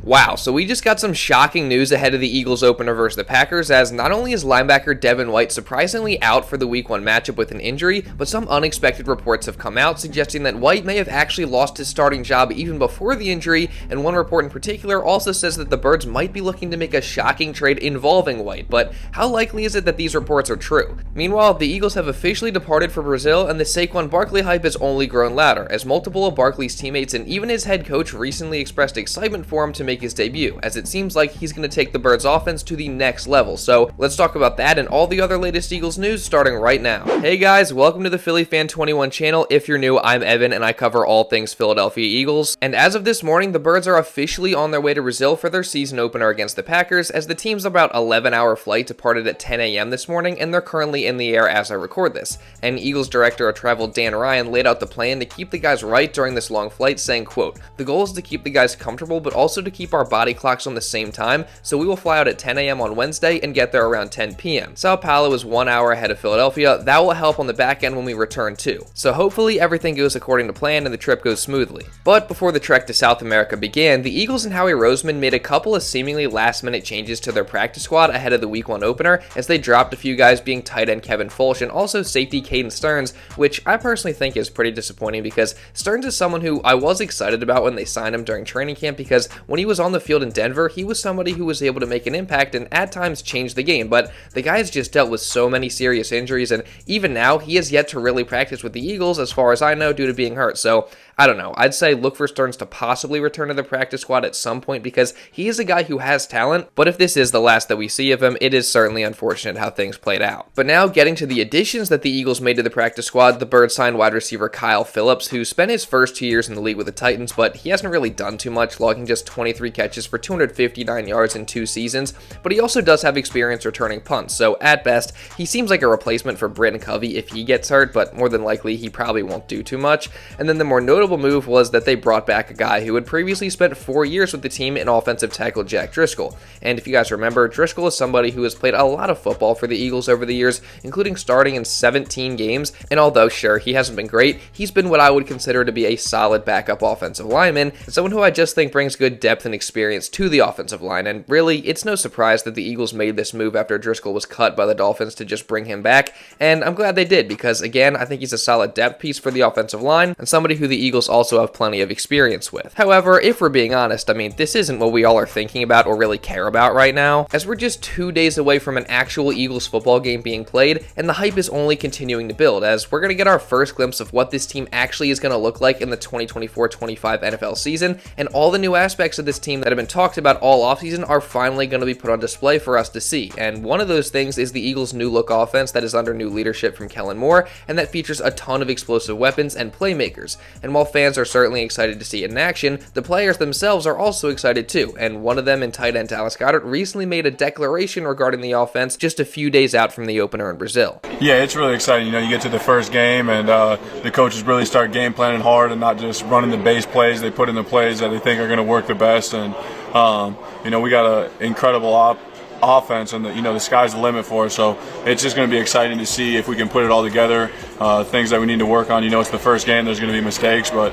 Wow, so we just got some shocking news ahead of the Eagles opener versus the Packers, as not only is linebacker Devin White surprisingly out for the Week 1 matchup with an injury, but some unexpected reports have come out suggesting that White may have actually lost his starting job even before the injury, and one report in particular also says that the Birds might be looking to make a shocking trade involving White, but how likely is it that these reports are true? Meanwhile, the Eagles have officially departed for Brazil, and the Saquon Barkley hype has only grown louder, as multiple of Barkley's teammates and even his head coach recently expressed excitement for him to make his debut, as it seems like he's going to take the Birds offense to the next level. So let's talk about that and all the other latest Eagles news starting right now. Hey guys, welcome to the Philly Fan 21 channel. If you're new, I'm Evan and I cover all things Philadelphia Eagles. And as of this morning, the Birds are officially on their way to Brazil for their season opener against the Packers, as the team's about 11-hour flight departed at 10 a.m. this morning, and they're currently in the air as I record this. And Eagles director of travel Dan Ryan laid out the plan to keep the guys right during this long flight, saying, quote, "The goal is to keep the guys comfortable, but also to keep our body clocks on the same time, so we will fly out at 10 a.m. on Wednesday and get there around 10 p.m. Sao Paulo is 1 hour ahead of Philadelphia. That will help on the back end when we return too. So hopefully everything goes according to plan and the trip goes smoothly." But before the trek to South America began, the Eagles and Howie Roseman made a couple of seemingly last-minute changes to their practice squad ahead of the Week 1 opener, as they dropped a few guys, being tight end Kevin Foelsch and also safety Caden Stearns, which I personally think is pretty disappointing because Stearns is someone who I was excited about when they signed him during training camp, because when he was on the field in Denver, he was somebody who was able to make an impact and at times change the game, but the guy has just dealt with so many serious injuries, and even now, he has yet to really practice with the Eagles as far as I know due to being hurt. So I don't know, I'd say look for Stearns to possibly return to the practice squad at some point because he is a guy who has talent, but if this is the last that we see of him, it is certainly unfortunate how things played out. But now getting to the additions that the Eagles made to the practice squad, the Birds signed wide receiver Kyle Phillips, who spent his first 2 years in the league with the Titans, but he hasn't really done too much, logging just 23 catches for 259 yards in 2 seasons, but he also does have experience returning punts, so at best, he seems like a replacement for Britton Covey if he gets hurt, but more than likely, he probably won't do too much. And then the more notable move was that they brought back a guy who had previously spent 4 years with the team in offensive tackle Jack Driscoll. And if you guys remember, Driscoll is somebody who has played a lot of football for the Eagles over the years, including starting in 17 games, and although sure, he hasn't been great, he's been what I would consider to be a solid backup offensive lineman, and someone who I just think brings good depth and experience to the offensive line. And really, it's no surprise that the Eagles made this move after Driscoll was cut by the Dolphins to just bring him back, and I'm glad they did because, again, I think he's a solid depth piece for the offensive line and somebody who the Eagles also have plenty of experience with. However, if we're being honest, I mean, this isn't what we all are thinking about or really care about right now, as we're just 2 days away from an actual Eagles football game being played, and the hype is only continuing to build, as we're going to get our first glimpse of what this team actually is going to look like in the 2024-25 NFL season, and all the new aspects of this team that have been talked about all offseason are finally going to be put on display for us to see. And one of those things is the Eagles' new look offense that is under new leadership from Kellen Moore, and that features a ton of explosive weapons and playmakers. And while fans are certainly excited to see it in action, the players themselves are also excited too, and one of them in tight end Dallas Goedert recently made a declaration regarding the offense just a few days out from the opener in Brazil. Yeah, it's really exciting. You know, you get to the first game and the coaches really start game planning hard and not just running the base plays. They put in the plays that they think are going to work the best, and you know, we got an incredible offense, and the sky's the limit for us. So it's just going to be exciting to see if we can put it all together. Things that we need to work on. You know, it's the first game. There's going to be mistakes, but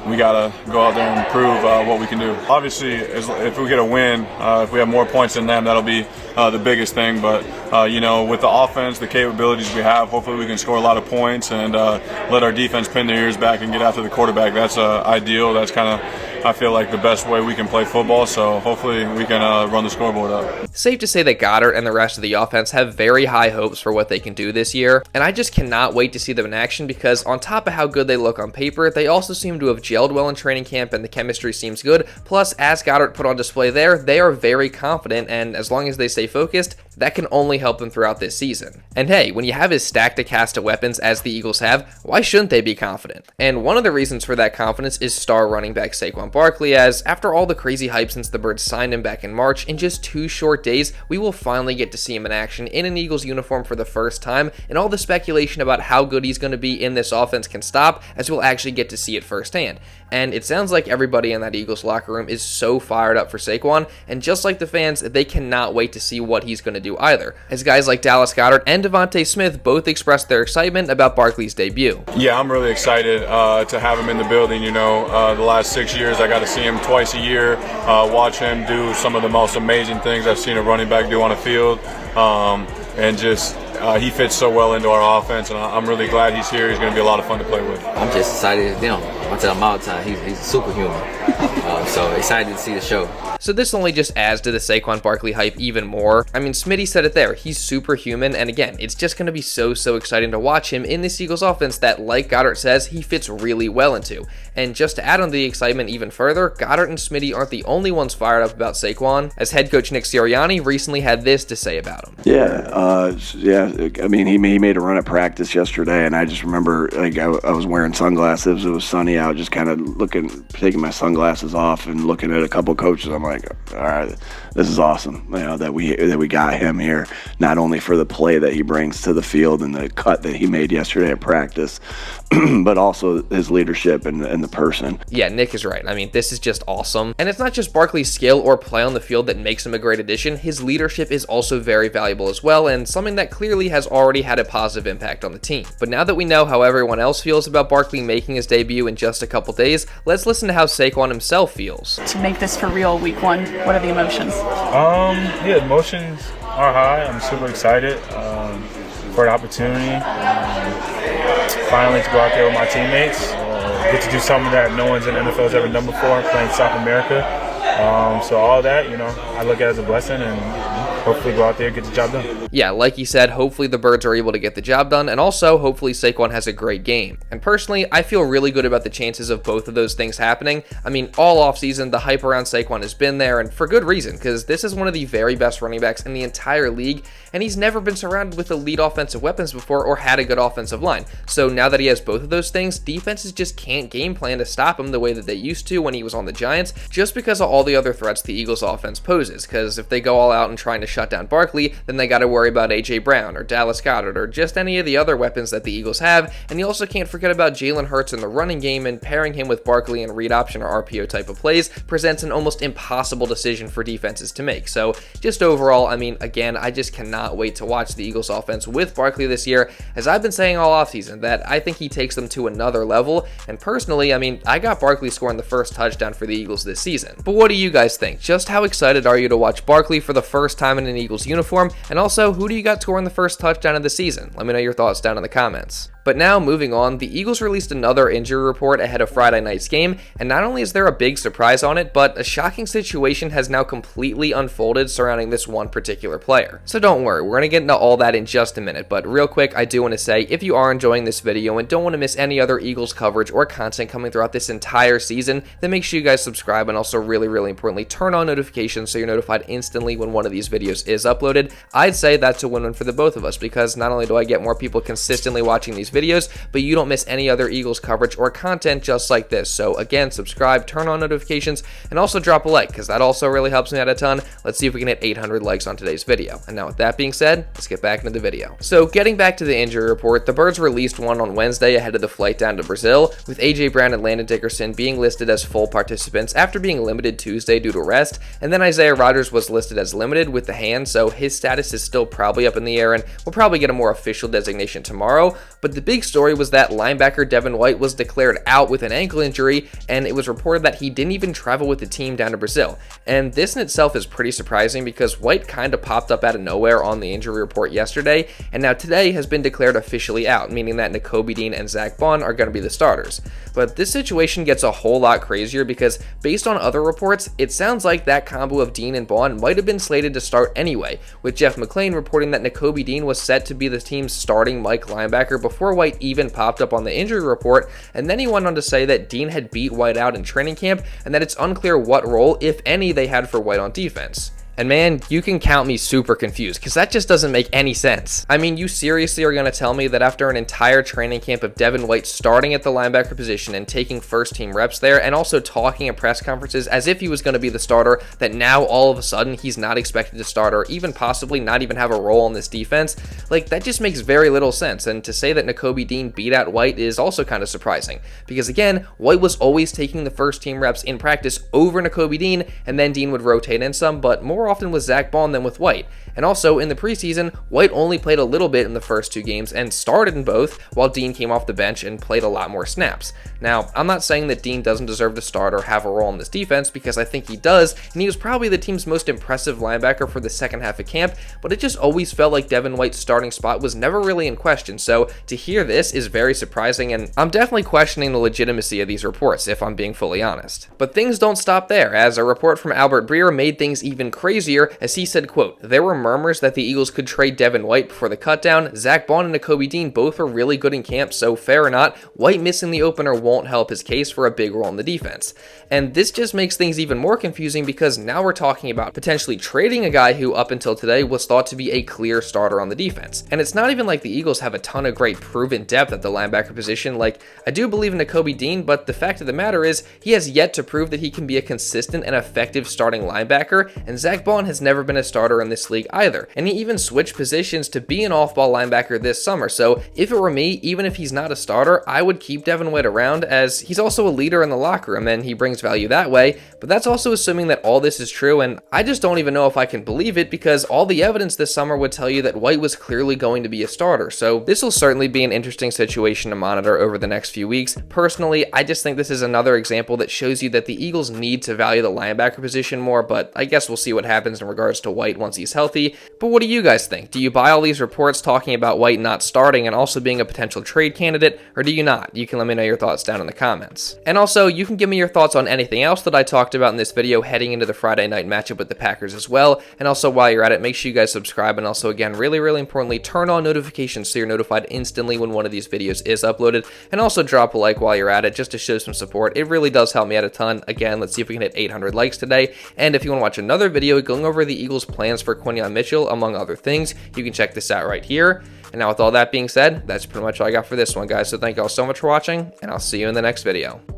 we got to go out there and prove what we can do. Obviously, if we get a win, if we have more points than them, that'll be the biggest thing. But, you know, with the offense, the capabilities we have, hopefully we can score a lot of points and let our defense pin their ears back and get after the quarterback. That's ideal. That's kind of, I feel like, the best way we can play football. So hopefully we can run the scoreboard up. Safe to say that Goedert and the rest of the offense have very high hopes for what they can do this year, and I just cannot wait to see them in action because on top of how good they look on paper, they also seem to have gelled well in training camp and the chemistry seems good. Plus, as Goedert put on display there, they are very confident, and as long as they stay focused, that can only help them throughout this season. And hey, when you have as stacked a cast of weapons as the Eagles have, why shouldn't they be confident? And one of the reasons for that confidence is star running back Saquon Barkley, as after all the crazy hype since the Birds signed him back in March, in just 2 short days, we will finally get to see him in action in an Eagles uniform for the first time, and all the speculation about how good he's going to be in this offense can stop, as we'll actually get to see it firsthand. and it sounds like everybody in that Eagles locker room is so fired up for Saquon, and just like the fans, they cannot wait to see what he's going to do either, as guys like Dallas Goedert and DeVonta Smith both expressed their excitement about Barkley's debut. Yeah, I'm really excited to have him in the building. You know, the last 6 years I got to see him twice a year, watch him do some of the most amazing things I've seen a running back do on a field, and just he fits so well into our offense, and I'm really glad he's here. He's going to be a lot of fun to play with. I'm just excited. I tell him all the time, he's superhuman. So excited to see the show. So this only just adds to the Saquon Barkley hype even more. I mean, Smitty said it there. He's superhuman, and again, it's just going to be so exciting to watch him in this Eagles offense that, like Goedert says, he fits really well into. And just to add on the excitement even further, Goedert and Smitty aren't the only ones fired up about Saquon, as head coach Nick Sirianni recently had this to say about him. I mean, he made a run at practice yesterday, and I just remember, like, I was wearing sunglasses. It was sunny out, just kind of taking my sunglasses off and looking at a couple coaches. I'm like, all right, this is awesome, that we got him here, not only for the play that he brings to the field and the cut that he made yesterday at practice, but also his leadership and the person. Yeah, Nick is right. I mean, this is just awesome. And it's not just Barkley's skill or play on the field that makes him a great addition. His leadership is also very valuable as well, and something that clearly has already had a positive impact on the team. But now that we know how everyone else feels about Barkley making his debut in just a couple days, let's listen to how Saquon himself feels. To make this for real week one, what are the emotions? Emotions are high. I'm super excited for the opportunity. Finally to go out there with my teammates, get to do something that no one's in the NFL has ever done before, playing South America. So all that, I look at as a blessing, and hopefully go out there and get the job done. Yeah, like he said, hopefully the Birds are able to get the job done, and also hopefully Saquon has a great game. And personally, I feel really good about the chances of both of those things happening. I mean, all offseason, the hype around Saquon has been there, and for good reason, because this is one of the very best running backs in the entire league, and he's never been surrounded with elite offensive weapons before or had a good offensive line. So now that he has both of those things, defenses just can't game plan to stop him the way that they used to when he was on the Giants, just because of all the other threats the Eagles offense poses, because if they go all out and trying to shut down Barkley, then they got to worry about A.J. Brown or Dallas Goedert or just any of the other weapons that the Eagles have, and you also can't forget about Jalen Hurts in the running game, and pairing him with Barkley and read option or RPO type of plays presents an almost impossible decision for defenses to make. So just overall, I mean, again, I just cannot wait to watch the Eagles offense with Barkley this year, as I've been saying all offseason that I think he takes them to another level, and personally, I mean, I got Barkley scoring the first touchdown for the Eagles this season. But what do you guys think? Just how excited are you to watch Barkley for the first time in an Eagles uniform? And also, who do you got scoring the first touchdown of the season? Let me know your thoughts down in the comments. But now, moving on, the Eagles released another injury report ahead of Friday night's game, and not only is there a big surprise on it, but a shocking situation has now completely unfolded surrounding this one particular player. So don't worry, we're going to get into all that in just a minute, but real quick, I do want to say, if you are enjoying this video and don't want to miss any other Eagles coverage or content coming throughout this entire season, then make sure you guys subscribe, and also really importantly, turn on notifications so you're notified instantly when one of these videos is uploaded. I'd say that's a win-win for the both of us, because not only do I get more people consistently watching these videos, but you don't miss any other Eagles coverage or content just like this. So again, subscribe, turn on notifications, and also drop a like, because that also really helps me out a ton. Let's see if we can hit 800 likes on today's video. And now with that being said, let's get back into the video. So getting back to the injury report, the Birds released one on Wednesday ahead of the flight down to Brazil, with A.J. Brown and Landon Dickerson being listed as full participants after being limited Tuesday due to rest, and then Isaiah Rodgers was listed as limited with the hand, so his status is still probably up in the air, and we'll probably get a more official designation tomorrow. But the big story was that linebacker Devin White was declared out with an ankle injury, and it was reported that he didn't even travel with the team down to Brazil. And this in itself is pretty surprising, because White kind of popped up out of nowhere on the injury report yesterday, and now today has been declared officially out, meaning that Nakobe Dean and Zach Bond are going to be the starters. But this situation gets a whole lot crazier, because based on other reports, it sounds like that combo of Dean and Bond might have been slated to start anyway, with Jeff McClain reporting that Nakobe Dean was set to be the team's starting Mike linebacker before White even popped up on the injury report, and then he went on to say that Dean had beat White out in training camp, and that it's unclear what role, if any, they had for White on defense. And man, you can count me super confused because that just doesn't make any sense. I mean, you seriously are going to tell me that after an entire training camp of Devin White starting at the linebacker position and taking first team reps there and also talking at press conferences as if he was going to be the starter, that now all of a sudden he's not expected to start or even possibly not even have a role in this defense? Like, that just makes very little sense. And to say that Nakobe Dean beat out White is also kind of surprising because, again, White was always taking the first team reps in practice over Nakobe Dean, and then Dean would rotate in some, but more often with Zach Bond than with White. And also, in the preseason, White only played a little bit in the first 2 games and started in both, while Dean came off the bench and played a lot more snaps. Now, I'm not saying that Dean doesn't deserve to start or have a role in this defense, because I think he does, and he was probably the team's most impressive linebacker for the second half of camp, but it just always felt like Devin White's starting spot was never really in question, so to hear this is very surprising, and I'm definitely questioning the legitimacy of these reports, if I'm being fully honest. But things don't stop there, as a report from Albert Breer made things even crazier, as he said, quote, "There were murmurs that the Eagles could trade Devin White before the cutdown. Zach Bond and Nakobe Dean both were really good in camp, so fair or not, White missing the opener won't help his case for a big role in the defense." And this just makes things even more confusing because now we're talking about potentially trading a guy who up until today was thought to be a clear starter on the defense. And it's not even like the Eagles have a ton of great proven depth at the linebacker position. Like, I do believe in Nakobe Dean, but the fact of the matter is he has yet to prove that he can be a consistent and effective starting linebacker, and Zach Bond has never been a starter in this league either. And he even switched positions to be an off-ball linebacker this summer, so if it were me, even if he's not a starter, I would keep Devin White around, as he's also a leader in the locker room and he brings value that way. But that's also assuming that all this is true, and I just don't even know if I can believe it because all the evidence this summer would tell you that White was clearly going to be a starter. So this will certainly be an interesting situation to monitor over the next few weeks. Personally, I just think this is another example that shows you that the Eagles need to value the linebacker position more, but I guess we'll see what happens in regards to White once he's healthy. But what do you guys think? Do you buy all these reports talking about White not starting and also being a potential trade candidate, or do you not? You can let me know your thoughts down in the comments. And also, you can give me your thoughts on anything else that I talked about in this video heading into the Friday night matchup with the Packers as well. And also, while you're at it, make sure you guys subscribe, and also, again, really importantly, turn on notifications so you're notified instantly when one of these videos is uploaded. And also drop a like while you're at it just to show some support. It really does help me out a ton. Again, let's see if we can hit 800 likes today. And if you want to watch another video going over the Eagles' plans for Quinyon Mitchell, among other things, you can check this out right here. And now with all that being said, that's pretty much all I got for this one, guys. So thank you all so much for watching, and I'll see you in the next video.